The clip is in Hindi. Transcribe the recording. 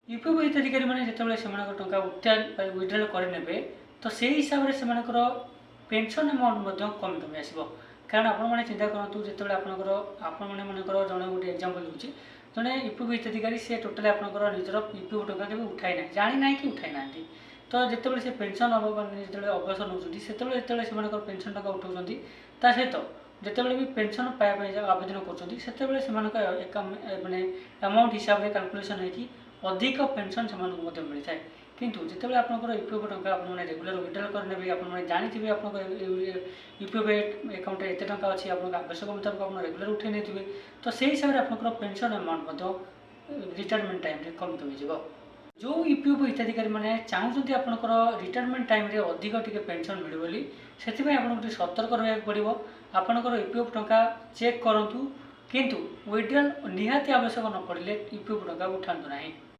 यूपीएफ हिताधिकारी मैंने जिते से टंका विड्रल करे तो से हिसाब से पेंशन अमाउंट कमी कमी आसो। कारण आपने चिंता करूँ जो आपने मनकर जड़े गोटे एग्जांपल दूसरी जड़े यूपीएफ हिताधिकारी सी टोटाली आपंकर निजर यूपीएफ टंका के उठाई ना जानी ना कि उठाई ना तो जिते से पेंशन जो अवसर नौकरी से पेंशन टंका उठाऊँ सहित जितेबाला भी पेंशन पाइबा आवेदन कर मानने अमाउंट हिसाब से कैलकुलेसन होगी अधिक पेंशन से मिलता है। किंतु जिते आप यूपीएफ टंका आपने रेगुलर विड्रल करेंगे आपने जानते आप यूपीएफ अकाउंट एत टा अच्छी आप आवश्यक मुताबिक आप रेगुलर उठे नहीं तो से हिसाब से आप पेंशन अमाउंट रिटायरमेंट टाइम कमी कमी जा जो यूपीएफ हिताधिकारी मैंने चाहते आपंकर रिटायरमेंट टाइम रे अधिक टी पेंशन मिले बोली से आपको सतर्क रहा पड़ो। आपंकर यूपीएफ टंका चेक करूँ किंतु विड्रल निहाती आवश्यक न पड़े यूपीएफ टंका उठातु ना।